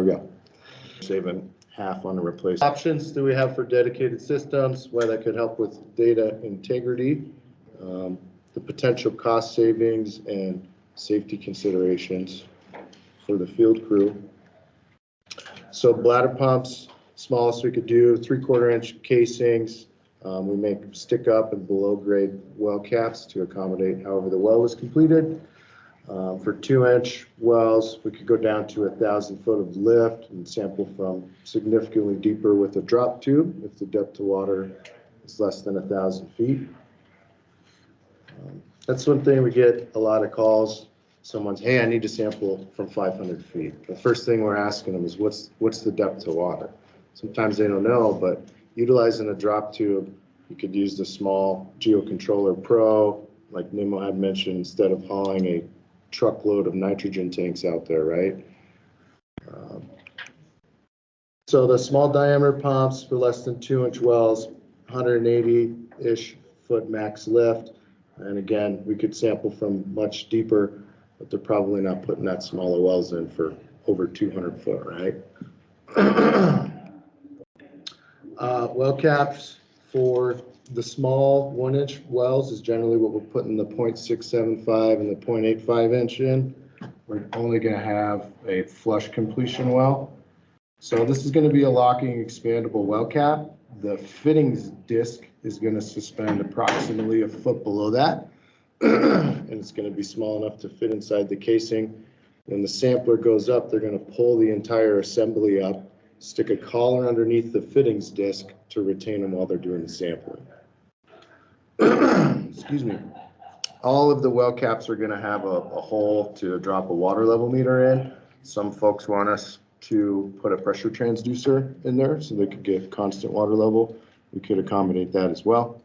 we go. Saving half on the replacement. Options do we have for dedicated systems? Why that could help with data integrity, the potential cost savings and safety considerations for the field crew. So bladder pumps, smallest we could do, 3/4 inch casings. We make stick up and below grade well caps to accommodate however the well was completed. For 2-inch wells, we could go down to 1,000 foot of lift and sample from significantly deeper with a drop tube if the depth of water is less than 1,000 feet. That's one thing we get a lot of calls. Someone's, hey, I need to sample from 500 feet. The first thing we're asking them is what's the depth of water? Sometimes they don't know, but utilizing a drop tube, you could use the small GeoController Pro, like Nemo had mentioned, instead of hauling a truckload of nitrogen tanks out there, right? So the small diameter pumps for less than 2-inch wells, 180-ish foot max lift. And again, we could sample from much deeper, but they're probably not putting that smaller wells in for over 200 foot, right? Well caps for the small 1-inch wells is generally what we're putting the 0.675 and the 0.85 inch in. We're only going to have a flush completion well. So this is going to be a locking expandable well cap. The fittings disc is going to suspend approximately a foot below that. And it's going to be small enough to fit inside the casing. When the sampler goes up, they're going to pull the entire assembly up, stick a collar underneath the fittings disc to retain them while they're doing the sampling. Excuse me. All of the well caps are going to have a hole to drop a water level meter in. Some folks want us to put a pressure transducer in there so they could get constant water level. We could accommodate that as well.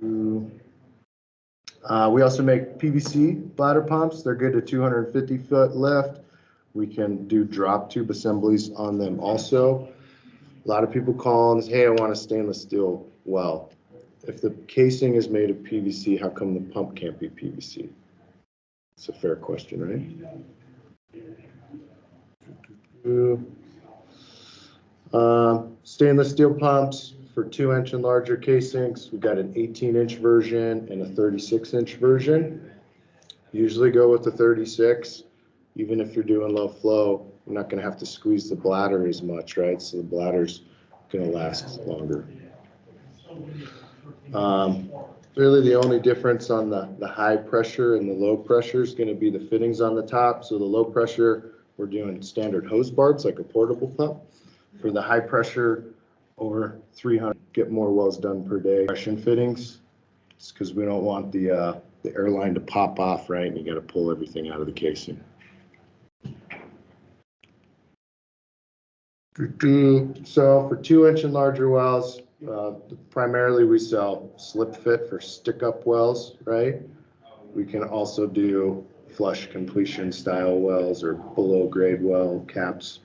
We also make PVC bladder pumps. They're good to 250 foot lift. We can do drop tube assemblies on them also. A lot of people call and say, hey, I want a stainless steel well. If the casing is made of PVC, how come the pump can't be PVC? It's a fair question, right? Stainless steel pumps for 2-inch and larger casings. We've got an 18-inch version and a 36-inch version. Usually go with the 36. Even if you're doing low flow, you're not going to have to squeeze the bladder as much, right? So the bladder's going to last longer. Really the only difference on the high pressure and the low pressure is going to be the fittings on the top. So the low pressure, we're doing standard hose barbs like a portable pump. For the high pressure, over 300, get more wells done per day. Compression fittings, it's because we don't want the airline to pop off, right? And you got to pull everything out of the casing. So for 2-inch and larger wells, primarily we sell slip fit for stick up wells, right? We can also do flush completion style wells or below grade well caps.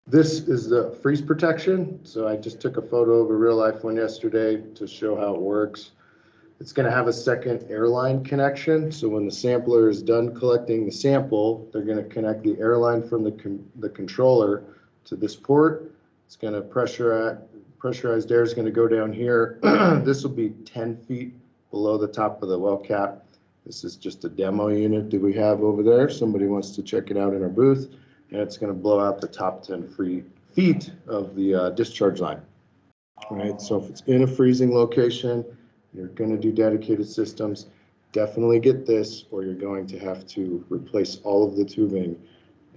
This is the freeze protection. So I just took a photo of a real life one yesterday to show how it works. It's going to have a second airline connection. So when the sampler is done collecting the sample, they're going to connect the airline from the controller to this port. It's going to pressurized air is going to go down here. This will be 10 feet below the top of the well cap. This is just a demo unit that we have over there. Somebody wants to check it out in our booth. And it's going to blow out the top 10 feet of the discharge line. All right, so if it's in a freezing location, you're going to do dedicated systems, definitely get this, or you're going to have to replace all of the tubing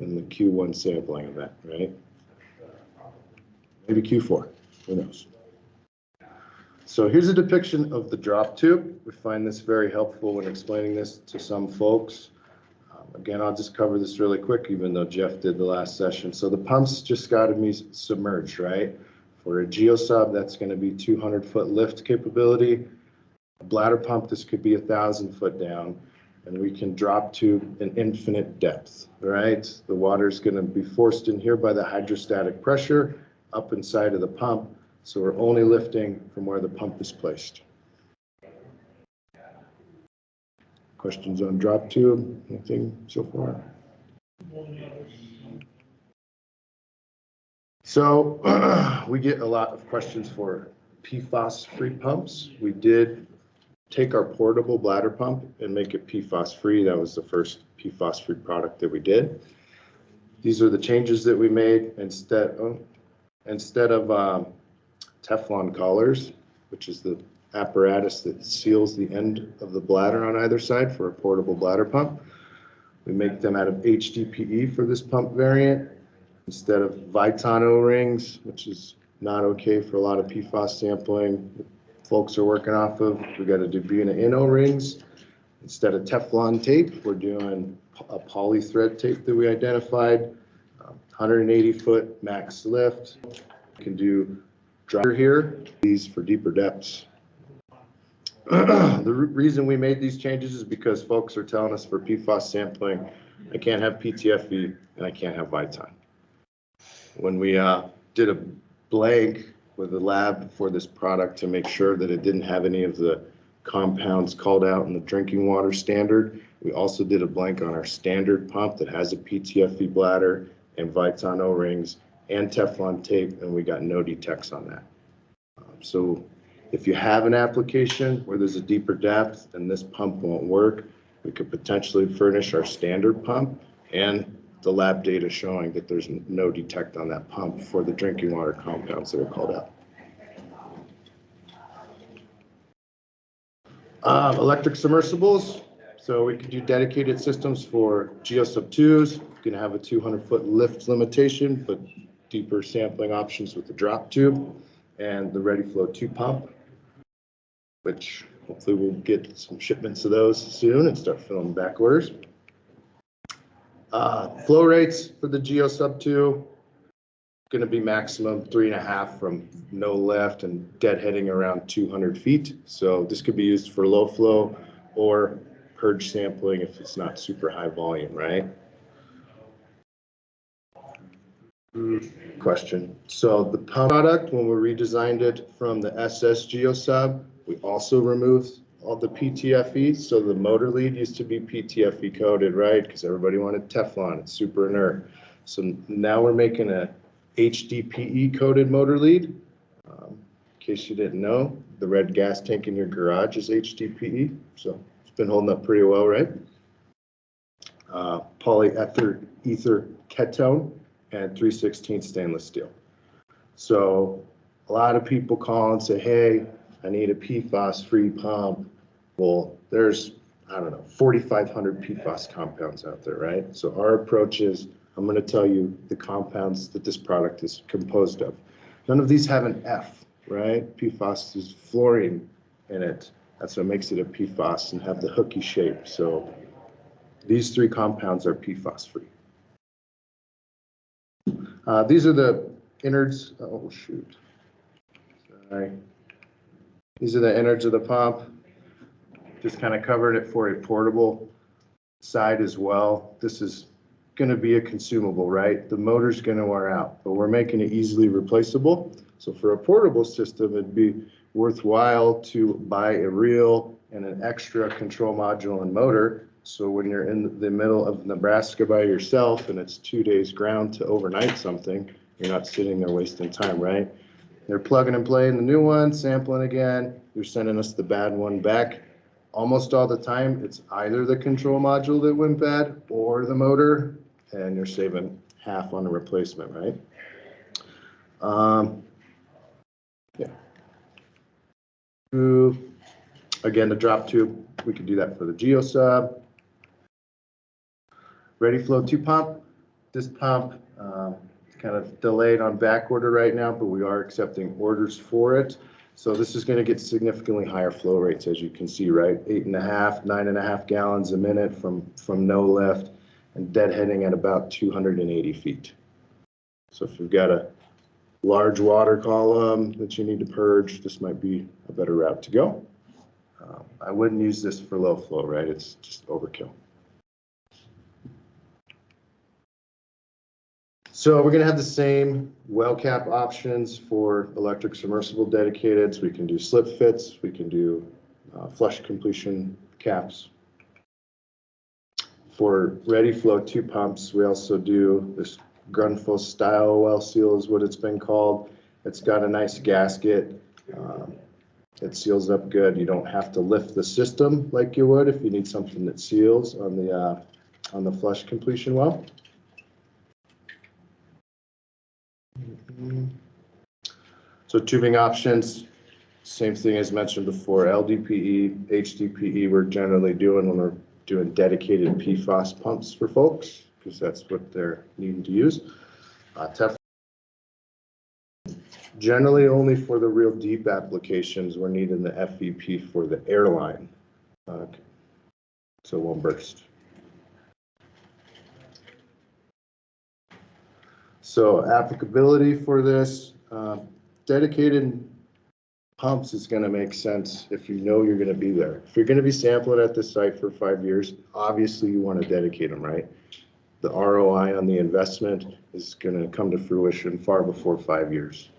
in the Q1 sampling event, right? Maybe Q4, who knows? So here's a depiction of the drop tube. We find this very helpful when explaining this to some folks. Again, I'll just cover this really quick, even though Jeff did the last session. So the pump's just got to be submerged, right? For a geosub, that's going to be 200 foot lift capability. A bladder pump, this could be 1,000 foot down, and we can drop to an infinite depth, right? The water's going to be forced in here by the hydrostatic pressure up inside of the pump. So we're only lifting from where the pump is placed. Questions on drop tube? Anything so far? So we get a lot of questions for PFAS-free pumps. We did take our portable bladder pump and make it PFAS-free. That was the first PFAS-free product that we did. These are the changes that we made. Instead of Teflon collars, which is the apparatus that seals the end of the bladder on either side for a portable bladder pump, we make them out of HDPE for this pump variant. Instead of Viton O-rings, which is not okay for a lot of PFAS sampling folks are working off of, we got to do Buna-In O-rings. Instead of Teflon tape, we're doing a poly thread tape that we identified, 180-foot max lift. You can do dryer here, these for deeper depths. The reason we made these changes is because folks are telling us for PFAS sampling, I can't have PTFE and I can't have Viton. When we did a blank with the lab for this product to make sure that it didn't have any of the compounds called out in the drinking water standard, we also did a blank on our standard pump that has a PTFE bladder and Viton O-rings and Teflon tape, and we got no detects on that. So if you have an application where there's a deeper depth and this pump won't work, we could potentially furnish our standard pump and the lab data showing that there's no detect on that pump for the drinking water compounds that are called out. Electric submersibles. So we could do dedicated systems for Geosub 2s. You can have a 200-foot lift limitation, but deeper sampling options with the drop tube and the ReadyFlow 2 pump, which hopefully we'll get some shipments of those soon and start filling back orders. Flow rates for the Geosub 2, going to be maximum 3.5 from no lift and deadheading around 200 feet. So this could be used for low flow or purge sampling if it's not super high volume, right? Question. So the pump product, when we redesigned it from the SS Geosub, we also removed all the PTFE. So the motor lead used to be PTFE coated, right? Because everybody wanted Teflon, it's super inert. So now we're making a HDPE coated motor lead. In case you didn't know, the red gas tank in your garage is HDPE. So it's been holding up pretty well, right? Polyether ether ketone and 316 stainless steel. So a lot of people call and say, hey, I need a PFAS-free pump. Well, there's, I don't know, 4,500 PFAS compounds out there, right? So our approach is, I'm going to tell you the compounds that this product is composed of. None of these have an F, right? PFAS is fluorine in it. That's what makes it a PFAS and have the hooky shape. So these three compounds are PFAS-free. These are the innards. Oh, shoot. Sorry. These are the innards of the pump. Just kind of covered it for a portable side as well. This is going to be a consumable, right? The motor's going to wear out, but we're making it easily replaceable. So for a portable system, it'd be worthwhile to buy a reel and an extra control module and motor. So when you're in the middle of Nebraska by yourself and it's 2 days ground to overnight something, you're not sitting there wasting time, right? They're plugging and playing the new one, sampling again. You're sending us the bad one back. Almost all the time, it's either the control module that went bad or the motor, and you're saving half on the replacement, right? Yeah. Again, the drop tube, we could do that for the Geosub. ReadyFlow 2 pump. This pump kind of delayed on back order right now, but we are accepting orders for it. So this is going to get significantly higher flow rates, as you can see, right? 8.5, 9.5 gallons a minute from no lift and deadheading at about 280 feet. So if you've got a large water column that you need to purge, this might be a better route to go. I wouldn't use this for low flow, right? It's just overkill. So we're going to have the same well cap options for electric submersible dedicated. So we can do slip fits, we can do flush completion caps. for ready flow 2 pumps, we also do this Grunfo style well seal is what it's been called. It's got a nice gasket. It seals up good. You don't have to lift the system like you would if you need something that seals on the flush completion well. So tubing options, same thing as mentioned before, LDPE, HDPE we're generally doing when we're doing dedicated PFAS pumps for folks, because that's what they're needing to use. Teflon, generally only for the real deep applications, we're needing the FEP for the airline, so it won't burst. So applicability for this, dedicated pumps is going to make sense if you know you're going to be there. If you're going to be sampling at the site for 5 years, obviously you want to dedicate them, right? The ROI on the investment is going to come to fruition far before 5 years.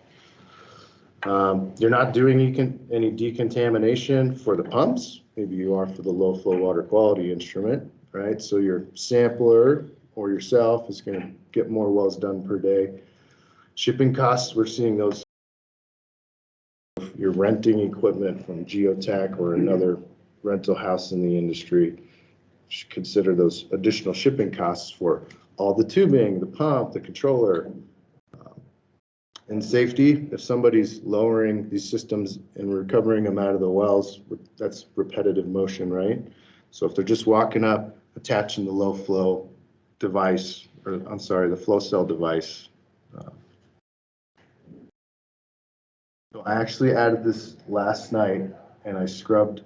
You're not doing any decontamination for the pumps. Maybe you are for the low flow water quality instrument, right? So your sampler or yourself is going to get more wells done per day. Shipping costs, we're seeing those. If you're renting equipment from Geotech or another rental house in the industry, you should consider those additional shipping costs for all the tubing, the pump, the controller. And safety, if somebody's lowering these systems and recovering them out of the wells, that's repetitive motion, right? So if they're just walking up, attaching the low flow device, or I'm sorry, the flow cell device. So I actually added this last night and I scrubbed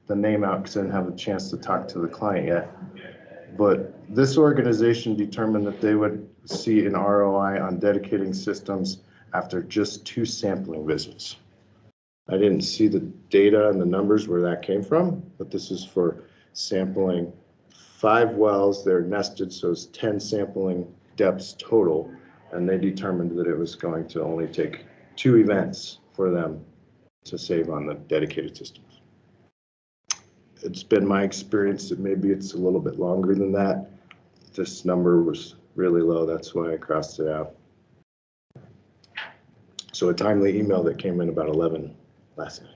the name out because I didn't have a chance to talk to the client yet. But this organization determined that they would see an ROI on dedicating systems after just 2 sampling visits. I didn't see the data and the numbers where that came from, but this is for sampling 5 wells. They're nested, so it's 10 sampling depths total, and they determined that it was going to only take 2 events for them to save on the dedicated systems. It's been my experience that maybe it's a little bit longer than that. This number was really low, that's why I crossed it out. So a timely email that came in about 11 last night.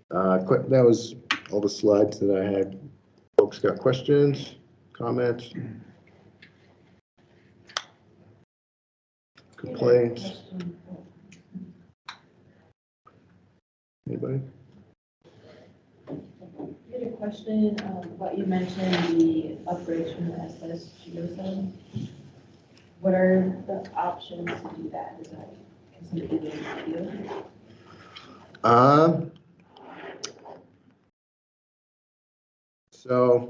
That was all the slides that I had. Folks got questions, comments, complaints? Anybody? I had a question about you mentioned the upgrades from the SS Geotech. What are the options to do that? Is that something you do? So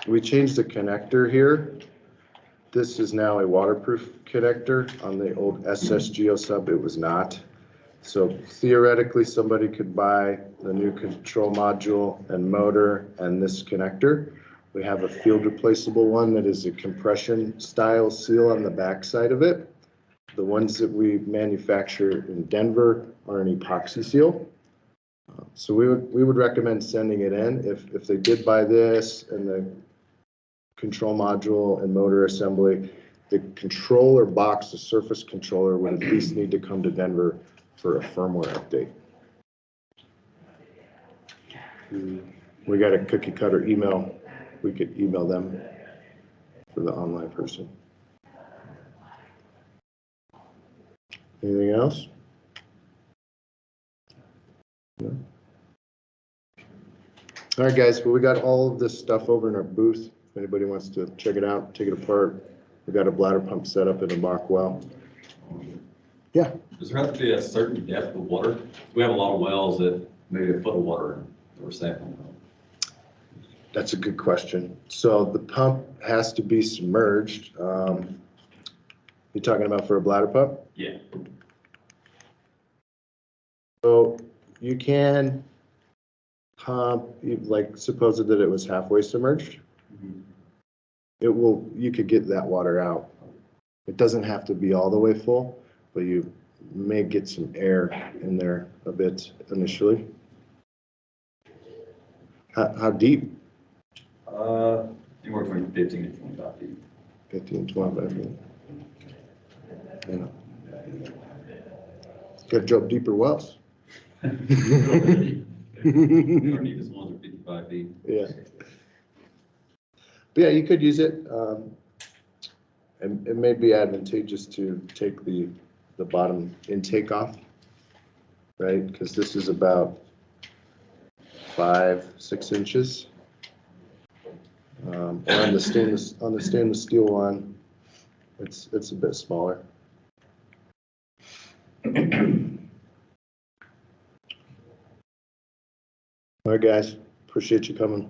we changed the connector here. This is now a waterproof connector. On the old SS GeoSub, it was not. So theoretically, somebody could buy the new control module and motor and this connector. We have a field replaceable one that is a compression style seal on the back side of it. The ones that we manufacture in Denver are an epoxy seal. So we would recommend sending it in. If they did buy this and the control module and motor assembly, the controller box, the surface controller, would at least need to come to Denver for a firmware update. We got a cookie cutter email. We could email them for the online person. Anything else? No? All right, guys. Well, we got all of this stuff over in our booth. If anybody wants to check it out, take it apart. We got a bladder pump set up in a mock well. Yeah. Does there have to be a certain depth of water? We have a lot of wells that maybe a foot of water that we're sampling. That's a good question. So the pump has to be submerged. You're talking about for a bladder pump? Yeah. So you can pump, like suppose that it was halfway submerged. You could get that water out. It doesn't have to be all the way full, but you may get some air in there a bit initially. How deep? Anywhere between 15 and 25 feet. 15, 25 feet. Yeah. Got to drill deeper wells. Our deepest ones are 55 feet. Yeah. But yeah, you could use it. And it may be advantageous to take the bottom intake off, right? Because this is about 5-6 inches. Or on the stainless steel one, it's a bit smaller. All right, guys, appreciate you coming.